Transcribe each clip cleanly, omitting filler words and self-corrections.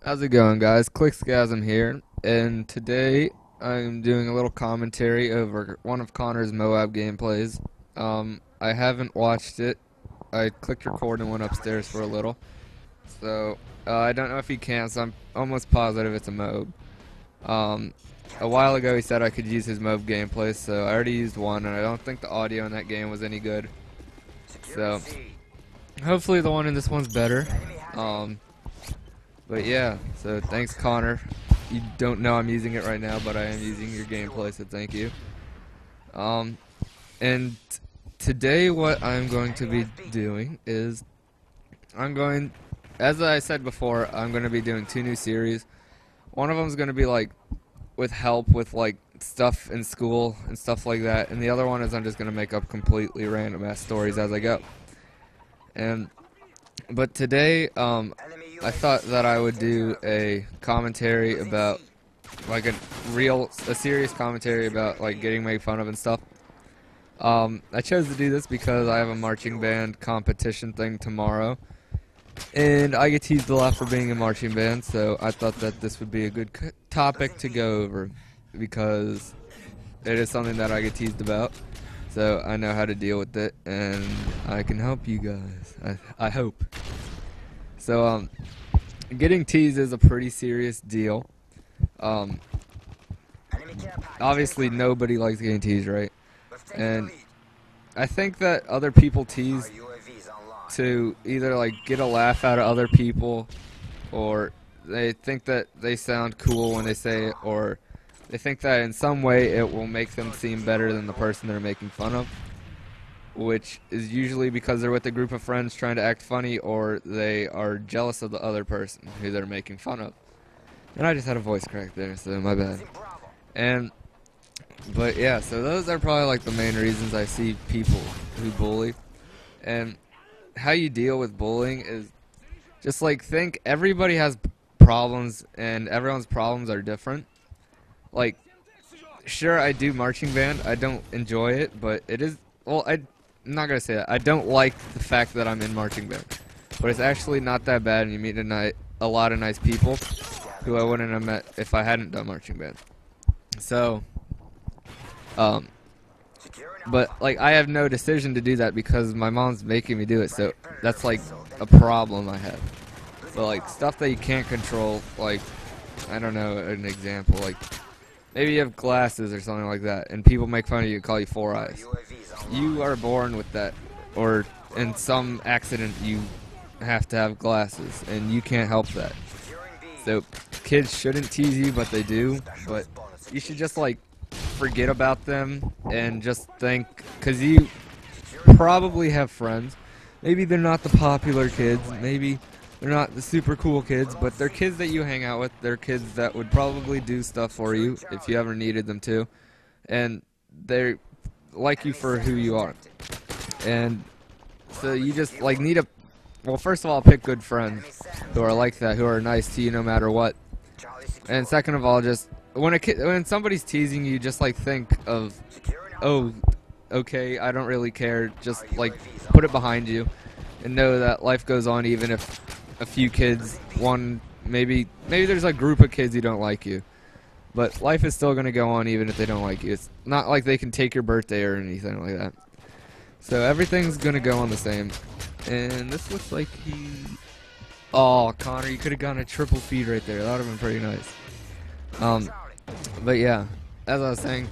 How's it going, guys? Clixgasm here, and today I'm doing a little commentary over one of Connor's Moab gameplays. I haven't watched it. I clicked record and went upstairs for a little, so I don't know if he can, so I'm almost positive it's a Moab. A while ago he said I could use his Moab gameplay, so I already used one, and I don't think the audio in that game was any good. So hopefully the one in this one's better. But yeah, so thanks, Connor. You don't know I'm using it right now, but I am using your gameplay, so thank you. And today what I'm going to be doing is as I said before, I'm going to be doing 2 new series. One of them is going to be like with help with like stuff in school and stuff like that, and the other one is I'm just going to make up completely random ass stories as I go. But today, I thought that I would do a commentary about, like a serious commentary about like getting made fun of and stuff. I chose to do this because I have a marching band competition thing tomorrow, and I get teased a lot for being in marching band, so I thought that this would be a good topic to go over because it is something that I get teased about. So I know how to deal with it, and I can help you guys. I hope. So, getting teased is a pretty serious deal. Obviously nobody likes getting teased, right? And I think that other people tease to either like get a laugh out of other people, or they think that they sound cool when they say it, or they think that in some way it will make them seem better than the person they're making fun of, which is usually because they're with a group of friends trying to act funny, or they are jealous of the other person who they're making fun of. And I just had a voice crack there, so my bad. But yeah, so those are probably like the main reasons I see people who bully. And how you deal with bullying is just like think everybody has problems, and everyone's problems are different. Like, sure, I do marching band. I don't enjoy it, but it is, well, I'm not going to say that. I don't like the fact that I'm in marching band. But it's actually not that bad, and you meet a lot of nice people who I wouldn't have met if I hadn't done marching band. So, but, like, I have no decision to do that because my mom's making me do it, so that's, like, a problem I have. So, like, stuff that you can't control, like, I don't know, an example, like, maybe you have glasses or something like that, and people make fun of you and call you Four Eyes. You are born with that, or in some accident you have to have glasses, and you can't help that. So kids shouldn't tease you, but they do. But you should just like forget about them and just think, because you probably have friends. Maybe they're not the popular kids, maybe they're not the super cool kids, but they're kids that you hang out with. They're kids that would probably do stuff for you if you ever needed them to. And they like you for who you are. And so you just like need well, first of all, pick good friends who are like that, who are nice to you no matter what. And second of all, just when somebody's teasing you, just like think of, oh, okay, I don't really care. Just like put it behind you and know that life goes on even if a few kids, maybe there's a group of kids who don't like you, but life is still going to go on even if they don't like you. It's not like they can take your birthday or anything like that. So everything's going to go on the same. And this looks like oh, Connor, you could have gotten a triple feed right there. That would have been pretty nice. But yeah, as I was saying,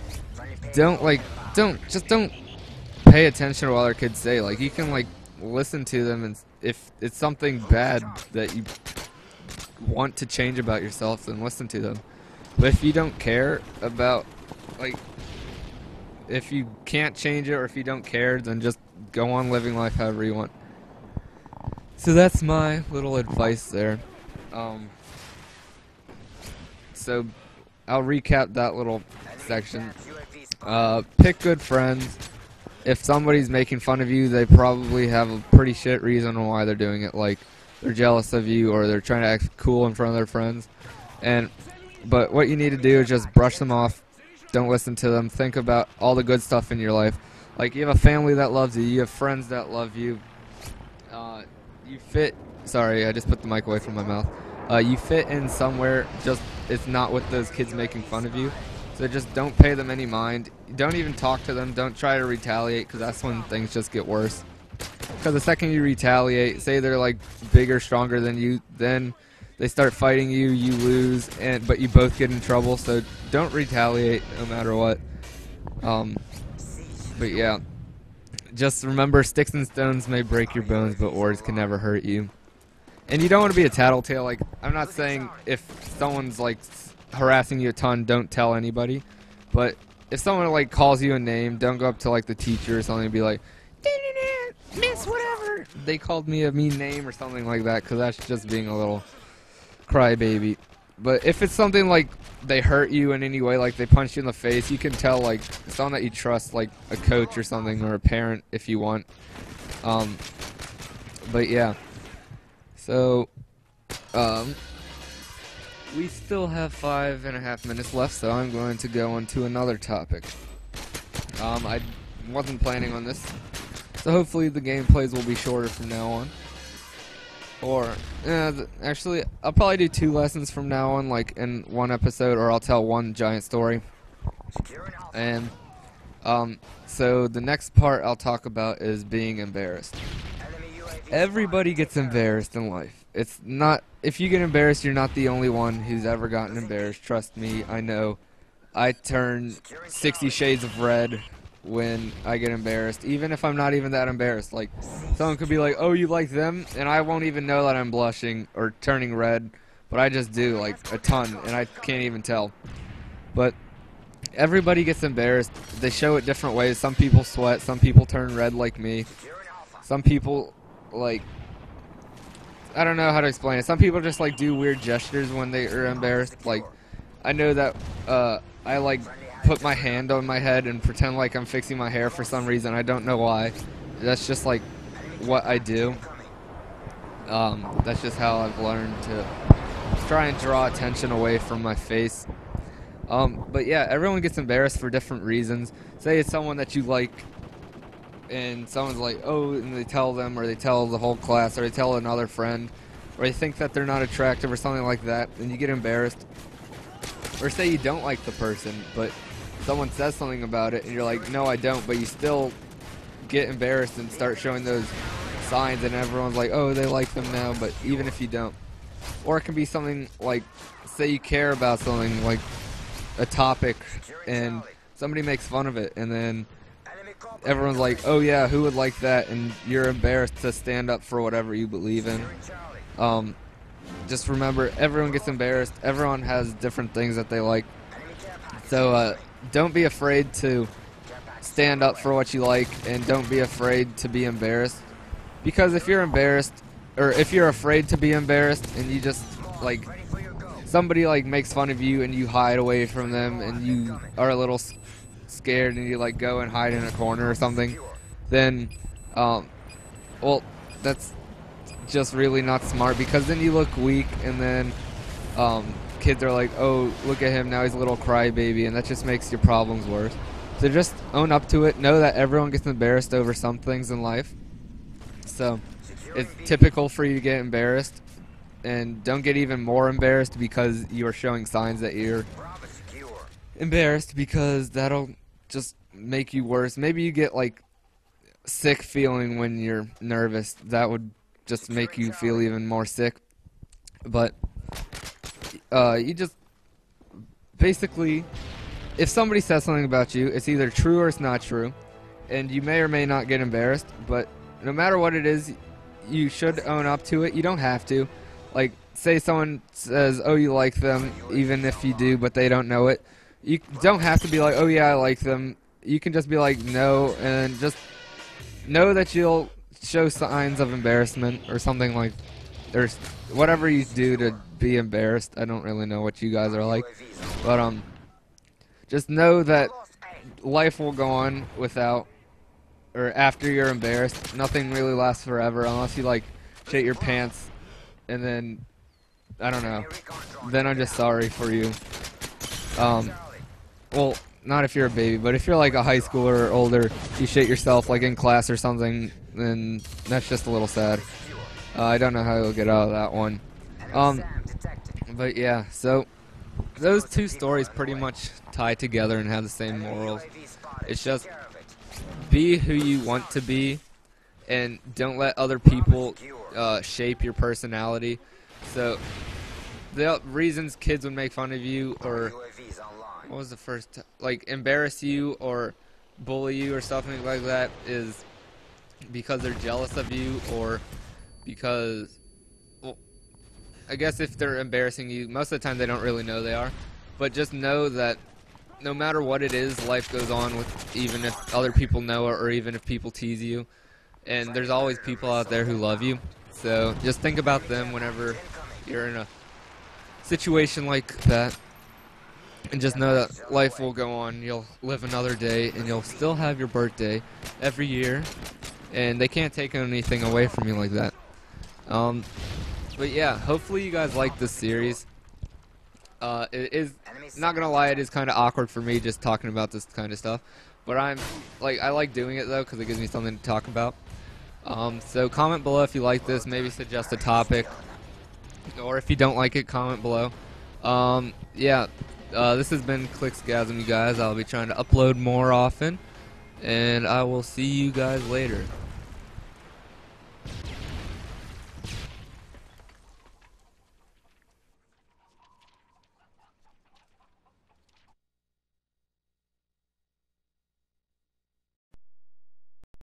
don't pay attention to what other kids say. Like, you can like listen to them, and if it's something bad that you want to change about yourself, then listen to them. But if you don't care about, like, if you can't change it, or if you don't care, then just go on living life however you want. So that's my little advice there. So I'll recap that little section. Pick good friends. If somebody's making fun of you, they probably have a pretty shit reason why they're doing it. Like, they're jealous of you, or they're trying to act cool in front of their friends. But what you need to do is just brush them off. Don't listen to them. Think about all the good stuff in your life. Like, you have a family that loves you. You have friends that love you. You fit. Sorry, I just put the mic away from my mouth. You fit in somewhere, just it's not with those kids making fun of you. So just don't pay them any mind. Don't even talk to them. Don't try to retaliate, because that's when things just get worse. Because the second you retaliate, say they're like bigger, stronger than you, then they start fighting you, you lose, but you both get in trouble. So don't retaliate no matter what. But yeah, just remember, sticks and stones may break your bones, but words can never hurt you. And you don't want to be a tattletale. Like, I'm not saying if someone's like harassing you a ton, don't tell anybody. But if someone like calls you a name, don't go up to like the teacher or something and be like, Miss whatever, they called me a mean name or something like that, because that's just being a little crybaby. But if it's something like they hurt you in any way, like they punch you in the face, you can tell like someone that you trust, like a coach or something, or a parent if you want. But yeah. So, we still have 5.5 minutes left, so I'm going to go on to another topic. I wasn't planning on this, so hopefully the gameplays will be shorter from now on. Or, actually, I'll probably do 2 lessons from now on, like in one episode, or I'll tell one giant story. And, so the next part I'll talk about is being embarrassed. Everybody gets embarrassed in life. It's not, if you get embarrassed, you're not the only one who's ever gotten embarrassed. Trust me, I know. I turn 60 shades of red when I get embarrassed, even if I'm not even that embarrassed. Like, someone could be like, oh, you like them? And I won't even know that I'm blushing or turning red, but I just do, like, a ton, and I can't even tell. But everybody gets embarrassed. They show it different ways. Some people sweat, some people turn red like me. Some people, like, I don't know how to explain it. Some people just like do weird gestures when they are embarrassed. Like, I know that I like put my hand on my head and pretend like I'm fixing my hair for some reason. I don't know why. That's just like what I do. That's just how I've learned to try and draw attention away from my face. But yeah, everyone gets embarrassed for different reasons. Say it's someone that you like, and someone's like, oh, and they tell them, or they tell the whole class, or they tell another friend, or they think that they're not attractive or something like that, and you get embarrassed. Or say you don't like the person, but someone says something about it, and you're like, no, I don't, but you still get embarrassed and start showing those signs, and everyone's like, oh, they like them now, but even if you don't. Or it can be something like, say you care about something, like a topic, and somebody makes fun of it, and then everyone's like, oh yeah, who would like that? And you're embarrassed to stand up for whatever you believe in. Just remember, everyone gets embarrassed. Everyone has different things that they like. So don't be afraid to stand up for what you like, and don't be afraid to be embarrassed. Because if you're embarrassed, or if you're afraid to be embarrassed, and you just, like, somebody like makes fun of you and you hide away from them, and you are a little scared and you like go and hide in a corner or something, then well, that's just really not smart, because then you look weak, and then kids are like, oh, look at him, now he's a little crybaby, and that just makes your problems worse. So just own up to it. Know that everyone gets embarrassed over some things in life, so it's typical for you to get embarrassed, and don't get even more embarrassed because you are showing signs that you're embarrassed, because that'll just make you worse. Maybe you get like sick feeling when you're nervous. That would just make you feel even more sick. But you just basically, if somebody says something about you, it's either true or it's not true, and you may or may not get embarrassed. But no matter what it is, you should own up to it. You don't have to. Like, say someone says, oh, you like them, even if you do, but they don't know it. You don't have to be like, oh yeah, I like them. You can just be like, no, and just know that you'll show signs of embarrassment or something, like, or whatever you do to be embarrassed. I don't really know what you guys are like, but just know that life will go on without, or after you're embarrassed. Nothing really lasts forever unless you like shit your pants, and then I don't know. Then I'm just sorry for you. Well, not if you're a baby, but if you're like a high schooler or older, you shit yourself like in class or something, then that's just a little sad. I don't know how you'll get out of that one. But yeah, so those two stories pretty much tie together and have the same morals. It's just be who you want to be, and don't let other people shape your personality. So the reasons kids would make fun of you, or what was the first, like embarrass you or bully you or something like that, is because they're jealous of you, or because, well, I guess if they're embarrassing you, most of the time they don't really know they are. But just know that no matter what it is, life goes on, with even if other people know it, or even if people tease you. And there's always people out there who love you. So just think about them whenever you're in a situation like that. And just know that life will go on. You'll live another day, and you'll still have your birthday every year. And they can't take anything away from you like that. But yeah, hopefully you guys like this series. It is, not gonna lie, it is kind of awkward for me just talking about this kind of stuff. But I like doing it though, because it gives me something to talk about. So comment below if you like this. Maybe suggest a topic, or if you don't like it, comment below. Yeah, this has been Clixgasm, you guys. I'll be trying to upload more often, and I will see you guys later.